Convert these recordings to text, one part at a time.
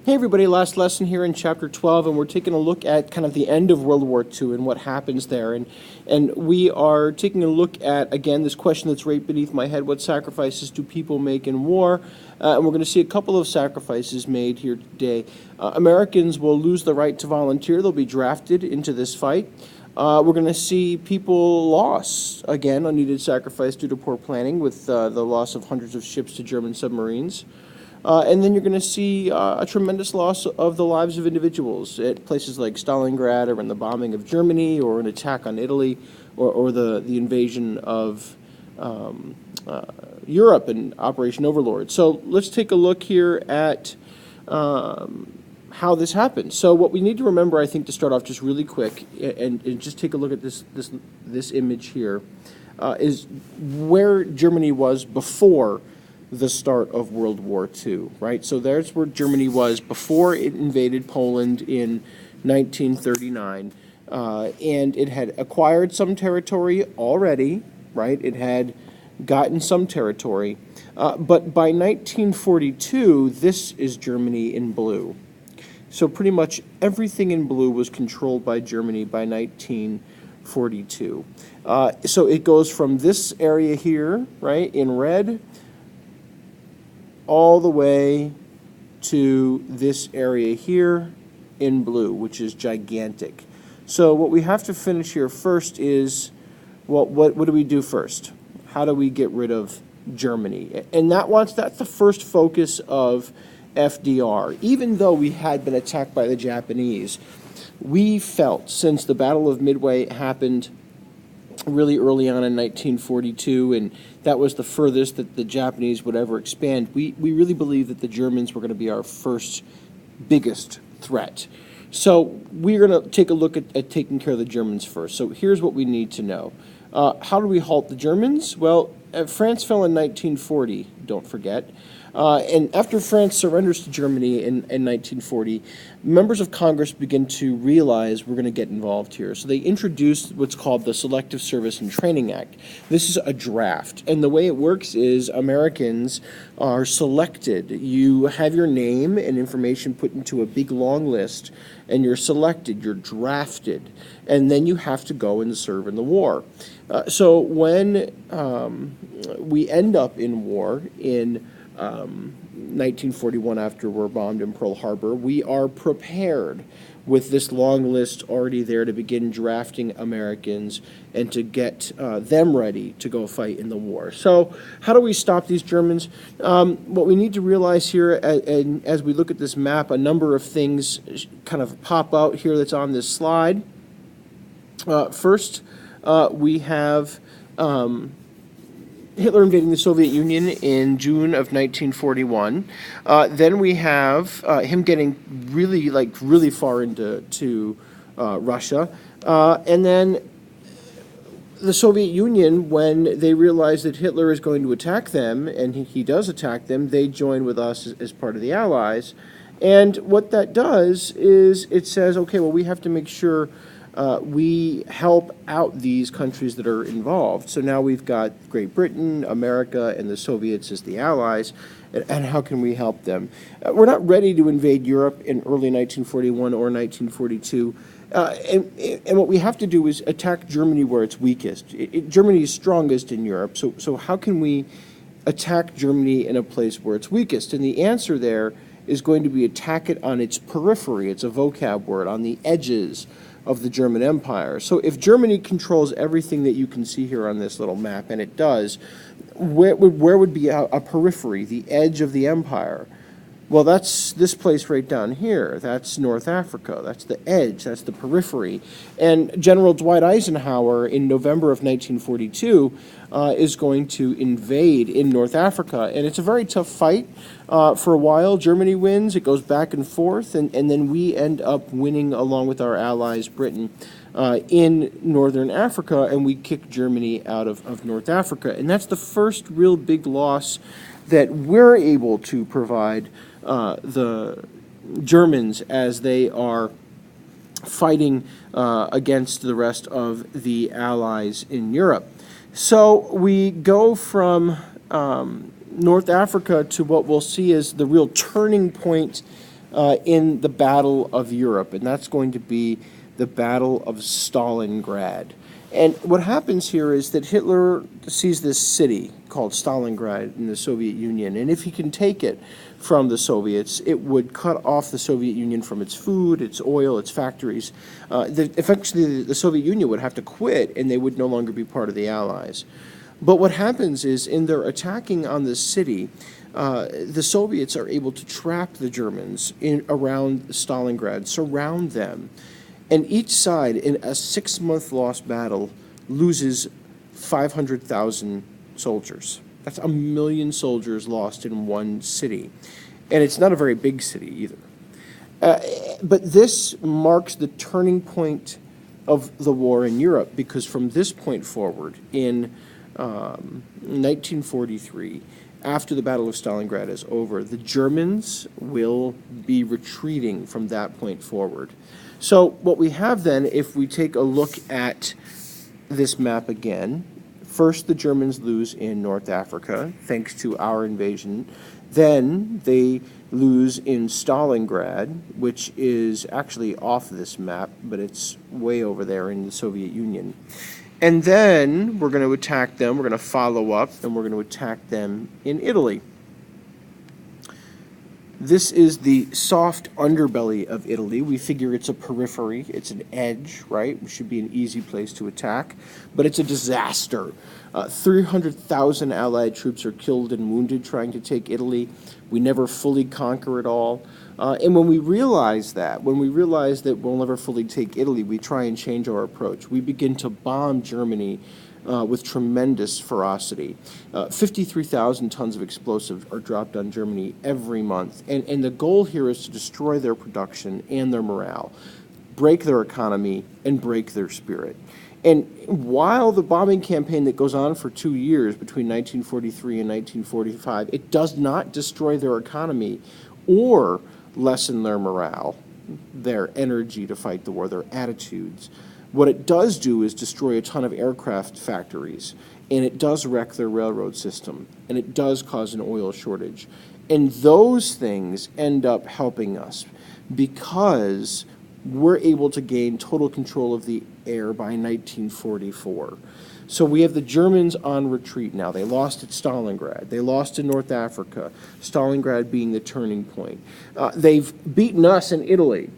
Hey everybody, last lesson here in chapter 12, and we're taking a look at kind of the end of World War II and what happens there. And we are taking a look at, again, this question that's right beneath my head: what sacrifices do people make in war? And we're going to see a couple of sacrifices made here today. Americans will lose the right to volunteer. They'll be drafted into this fight. We're going to see people lost, again, unneeded sacrifice due to poor planning, with the loss of hundreds of ships to German submarines. And then you're going to see a tremendous loss of the lives of individuals at places like Stalingrad, or in the bombing of Germany, or an attack on Italy, or the invasion of Europe and Operation Overlord. So let's take a look here at how this happened. So what we need to remember, I think, to start off just really quick, and just take a look at this image here, is where Germany was before the start of World War II, right? So there's where Germany was before it invaded Poland in 1939, and it had acquired some territory already, right? It had gotten some territory, but by 1942, this is Germany in blue. So pretty much everything in blue was controlled by Germany by 1942. So it goes from this area here, right, in red, all the way to this area here in blue, which is gigantic. So what we have to finish here first is, well, what do we do first? How do we get rid of Germany? And that's the first focus of FDR. Even though we had been attacked by the Japanese, we felt, since the Battle of Midway happened really early on in 1942, and that was the furthest that the Japanese would ever expand, we really believed that the Germans were going to be our first biggest threat. So we're going to take a look at taking care of the Germans first. So here's what we need to know. How do we halt the Germans? Well, France fell in 1940, don't forget. And after France surrenders to Germany in 1940, members of Congress begin to realize we're going to get involved here. So they introduced what's called the Selective Service and Training Act. This is a draft, and the way it works is Americans are selected. You have your name and information put into a big long list, and you're selected, you're drafted, and then you have to go and serve in the war. So when we end up in war in 1941, after we're bombed in Pearl Harbor, we are prepared with this long list already there to begin drafting Americans and to get them ready to go fight in the war. So how do we stop these Germans? What we need to realize here, and as we look at this map, a number of things kind of pop out here that's on this slide. First, we have Hitler invading the Soviet Union in June of 1941. Then we have him getting really far into Russia. And then the Soviet Union, when they realize that Hitler is going to attack them, and he does attack them, they join with us as part of the Allies. And what that does is it says, okay, well, we have to make sure we help out these countries that are involved. So now we've got Great Britain, America, and the Soviets as the allies, and how can we help them? We're not ready to invade Europe in early 1941 or 1942, and what we have to do is attack Germany where it's weakest. Germany is strongest in Europe, so how can we attack Germany in a place where it's weakest? And the answer there is going to be attack it on its periphery. It's a vocab word, on the edges of the German Empire. So if Germany controls everything that you can see here on this little map, and it does, where would be a periphery, the edge of the empire? Well, that's this place right down here. That's North Africa. That's the edge. That's the periphery. And General Dwight Eisenhower, in November of 1942, is going to invade in North Africa. And it's a very tough fight. For a while, Germany wins. It goes back and forth. And then we end up winning, along with our allies, Britain, in Northern Africa. And we kick Germany out of North Africa. And that's the first real big loss that we're able to provide the Germans as they are fighting against the rest of the allies in Europe. So we go from North Africa to what we'll see as the real turning point in the Battle of Europe, and that's going to be the Battle of Stalingrad. And what happens here is that Hitler sees this city called Stalingrad in the Soviet Union, and if he can take it from the Soviets, it would cut off the Soviet Union from its food, its oil, its factories. Eventually, the Soviet Union would have to quit, and they would no longer be part of the Allies. But what happens is, in their attacking on this city, the Soviets are able to trap the Germans around Stalingrad, surround them, and each side, in a 6-month lost battle, loses 500,000 soldiers. That's 1 million soldiers lost in one city. And it's not a very big city either. But this marks the turning point of the war in Europe, because from this point forward, in 1943, after the Battle of Stalingrad is over, the Germans will be retreating from that point forward. So what we have then, if we take a look at this map again, first the Germans lose in North Africa, thanks to our invasion. Then they lose in Stalingrad, which is actually off this map, but it's way over there in the Soviet Union. And then we're going to attack them, we're going to follow up, and we're going to attack them in Italy. This is the soft underbelly of Italy. We figure it's a periphery, it's an edge, right? It should be an easy place to attack, but it's a disaster. 300,000 Allied troops are killed and wounded trying to take Italy. We never fully conquer it all. And when we realize that we'll never fully take Italy, we try and change our approach. We begin to bomb Germany with tremendous ferocity. 53,000 tons of explosives are dropped on Germany every month. And the goal here is to destroy their production and their morale, break their economy, and break their spirit. And while the bombing campaign that goes on for 2 years between 1943 and 1945, it does not destroy their economy or lessen their morale, their energy to fight the war, their attitudes. What it does do is destroy a ton of aircraft factories, and it does wreck their railroad system, and it does cause an oil shortage. And those things end up helping us because we're able to gain total control of the air by 1944. So we have the Germans on retreat now. They lost at Stalingrad. They lost in North Africa, Stalingrad being the turning point. They've beaten us in Italy.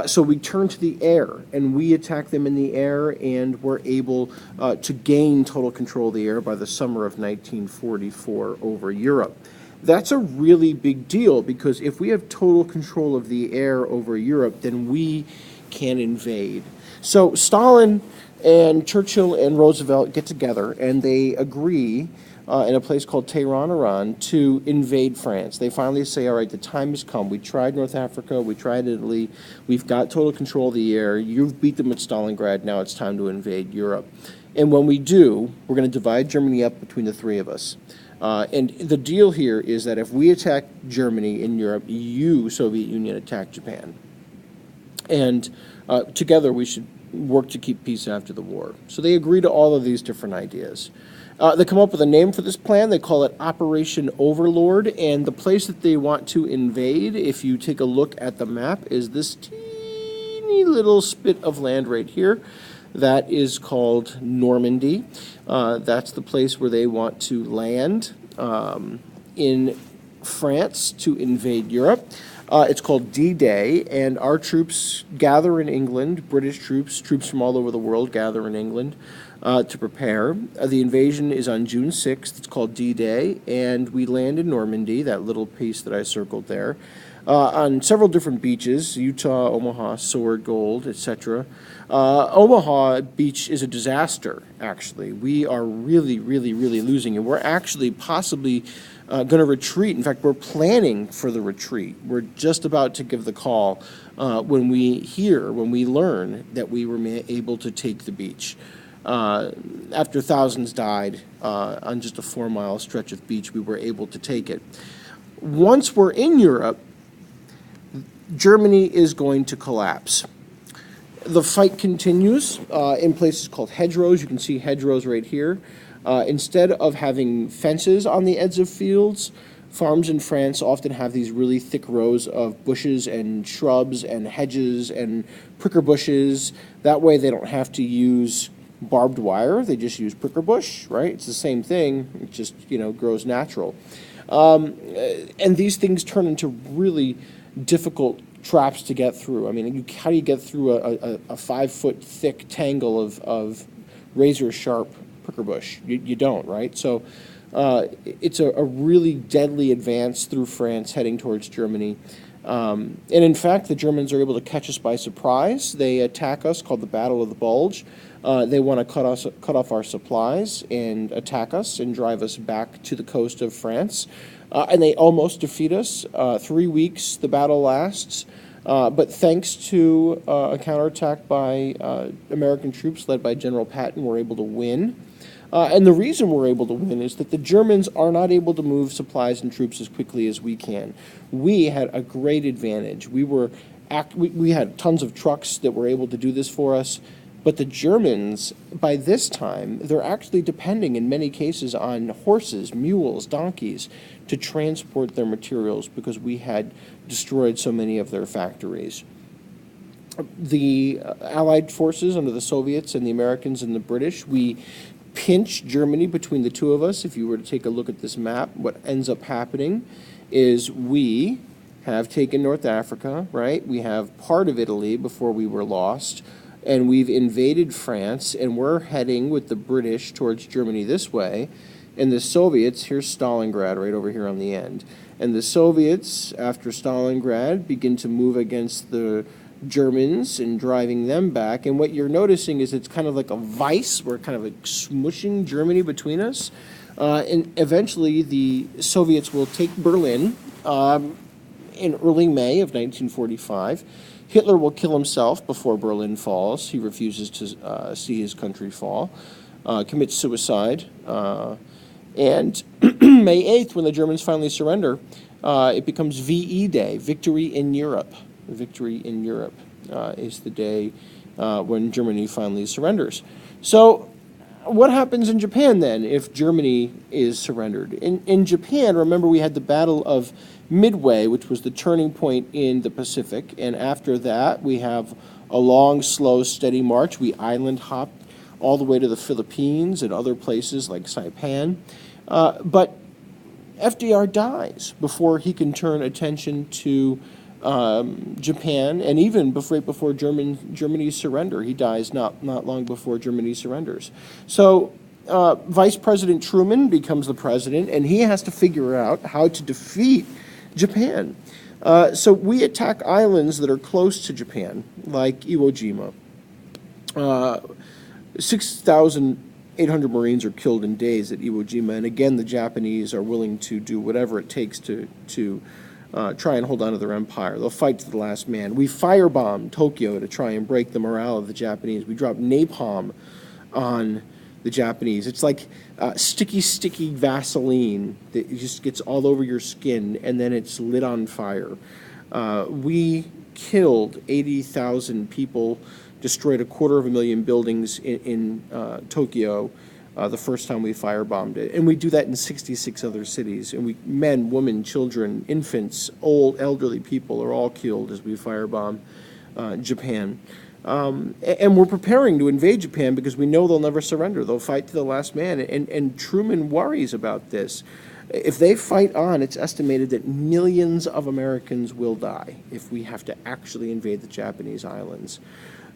So we turn to the air, and we attack them in the air, and we're able to gain total control of the air by the summer of 1944 over Europe. That's a really big deal, because if we have total control of the air over Europe, then we can invade. So Stalin and Churchill and Roosevelt get together, and they agree in a place called Tehran, Iran, to invade France. They finally say, all right, the time has come. We tried North Africa, we tried Italy, we've got total control of the air, you've beat them at Stalingrad, now it's time to invade Europe. And when we do, we're going to divide Germany up between the three of us. And the deal here is that if we attack Germany in Europe, you, Soviet Union, attack Japan. And together we should work to keep peace after the war. So they agree to all of these different ideas. They come up with a name for this plan. They call it Operation Overlord, and the place that they want to invade, if you take a look at the map, is this teeny little spit of land right here. That is called Normandy. That's the place where they want to land in France to invade Europe. It's called D-Day, and our troops gather in England. British troops from all over the world gather in England to prepare. The invasion is on June 6th. It's called D-Day, and we land in Normandy, that little piece that I circled there, on several different beaches, Utah, Omaha, Sword, Gold, etc. Omaha Beach is a disaster, actually. We are really, really, really losing, and we're actually possibly going to retreat. In fact, we're planning for the retreat. We're just about to give the call when we learn that we were able to take the beach. After thousands died on just a 4-mile stretch of beach, we were able to take it. Once we're in Europe, Germany is going to collapse. The fight continues in places called hedgerows. You can see hedgerows right here. Instead of having fences on the edge of fields, farms in France often have these really thick rows of bushes and shrubs and hedges and pricker bushes. That way they don't have to use barbed wire. They just use pricker bush, right? It's the same thing. It just, grows natural. And these things turn into really difficult traps to get through. I mean, how do you get through a 5-foot thick tangle of razor sharp pricker bush? You don't, right? So it's a really deadly advance through France heading towards Germany. And in fact, the Germans are able to catch us by surprise. They attack us, called the Battle of the Bulge. They want to cut off our supplies and attack us and drive us back to the coast of France. And they almost defeat us. 3 weeks the battle lasts. But thanks to a counterattack by American troops led by General Patton, we're able to win. And the reason we're able to win is that the Germans are not able to move supplies and troops as quickly as we can. We had a great advantage. We had tons of trucks that were able to do this for us. But the Germans, by this time, they're actually depending in many cases on horses, mules, donkeys to transport their materials because we had destroyed so many of their factories. The Allied forces under the Soviets and the Americans and the British, we pinch Germany between the two of us. If you were to take a look at this map, what ends up happening is we have taken North Africa, right? We have part of Italy before we were lost. And we've invaded France, and we're heading with the British towards Germany this way. And the Soviets, here's Stalingrad right over here on the end. And the Soviets, after Stalingrad, begin to move against the Germans and driving them back. And what you're noticing is it's kind of like a vice. We're kind of like smushing Germany between us. And eventually the Soviets will take Berlin in early May of 1945. Hitler will kill himself before Berlin falls. He refuses to see his country fall, commits suicide. And May 8th, when the Germans finally surrender, it becomes VE Day, Victory in Europe. Victory in Europe is the day when Germany finally surrenders. So what happens in Japan then if Germany is surrendered? In Japan, remember we had the Battle of Midway, which was the turning point in the Pacific, and after that we have a long, slow, steady march. We island hopped all the way to the Philippines and other places like Saipan. But FDR dies before he can turn attention to Japan, and even right before Germany's surrender. He dies not long before Germany surrenders. So Vice President Truman becomes the president, and he has to figure out how to defeat Japan. So we attack islands that are close to Japan, like Iwo Jima. 6,800 Marines are killed in days at Iwo Jima, and again, the Japanese are willing to do whatever it takes to try and hold on to their empire. They'll fight to the last man. We firebomb Tokyo to try and break the morale of the Japanese. We drop napalm on the Japanese. It's like sticky Vaseline that just gets all over your skin, and then it's lit on fire. We killed 80,000 people, destroyed 250,000 buildings in Tokyo the first time we firebombed it. And we do that in 66 other cities. And men, women, children, infants, old, elderly people are all killed as we firebomb Japan. And we're preparing to invade Japan because we know they'll never surrender. They'll fight to the last man. And Truman worries about this. If they fight on, it's estimated that millions of Americans will die if we have to actually invade the Japanese islands.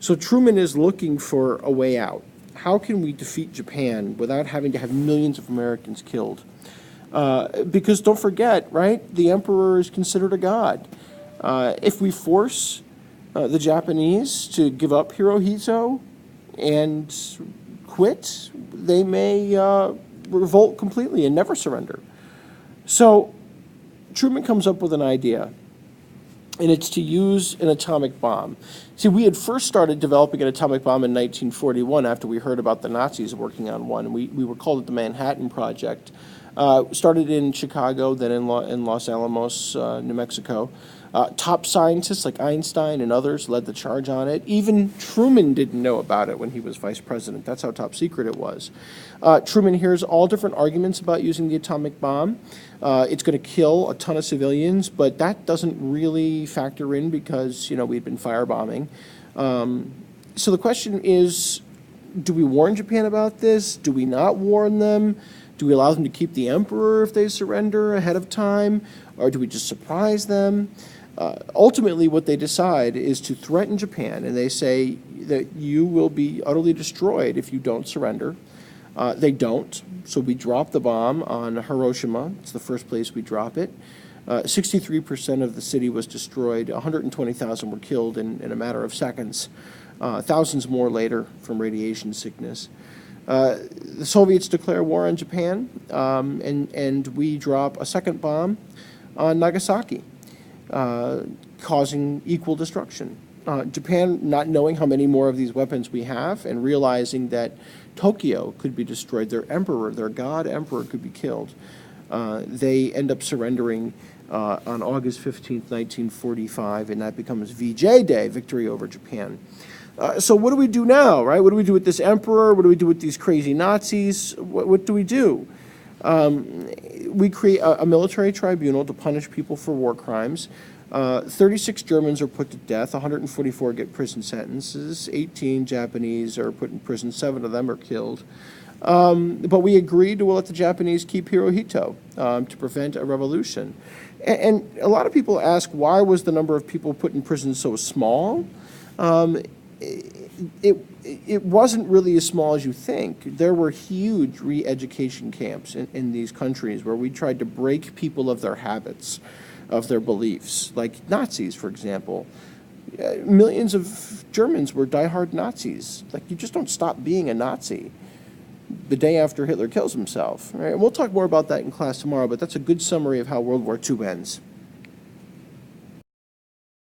So Truman is looking for a way out. How can we defeat Japan without having to have millions of Americans killed? Because don't forget, right, the emperor is considered a god. If we force the Japanese to give up Hirohito and quit, they may revolt completely and never surrender. So Truman comes up with an idea, and it's to use an atomic bomb. See, we had first started developing an atomic bomb in 1941 after we heard about the Nazis working on one. We were called it the Manhattan Project. Started in Chicago, then in Los Alamos, New Mexico. Top scientists like Einstein and others led the charge on it. Even Truman didn't know about it when he was vice president. That's how top secret it was. Truman hears all different arguments about using the atomic bomb. It's going to kill a ton of civilians, but that doesn't really factor in because, we'd been firebombing. So the question is, do we warn Japan about this? Do we not warn them? Do we allow them to keep the emperor if they surrender ahead of time? Or do we just surprise them? Ultimately, what they decide is to threaten Japan, and they say that you will be utterly destroyed if you don't surrender. They don't, so we drop the bomb on Hiroshima. It's the first place we drop it. 63% of the city was destroyed. 120,000 were killed in a matter of seconds. Thousands more later from radiation sickness. The Soviets declare war on Japan, and we drop a second bomb on Nagasaki, causing equal destruction. Japan, not knowing how many more of these weapons we have and realizing that Tokyo could be destroyed, their emperor, their god emperor could be killed, they end up surrendering on August 15th, 1945, and that becomes VJ Day, Victory over Japan. So what do we do now, right? What do we do with this emperor? What do we do with these crazy Nazis? What do we do? We create a military tribunal to punish people for war crimes. 36 Germans are put to death, 144 get prison sentences, 18 Japanese are put in prison, 7 of them are killed. But we agreed to let the Japanese keep Hirohito to prevent a revolution. And a lot of people ask, why was the number of people put in prison so small? It wasn't really as small as you think. There were huge re-education camps in these countries where we tried to break people of their habits, of their beliefs, like Nazis, for example. Millions of Germans were diehard Nazis. Like, you just don't stop being a Nazi the day after Hitler kills himself. Right? And we'll talk more about that in class tomorrow, but that's a good summary of how World War II ends.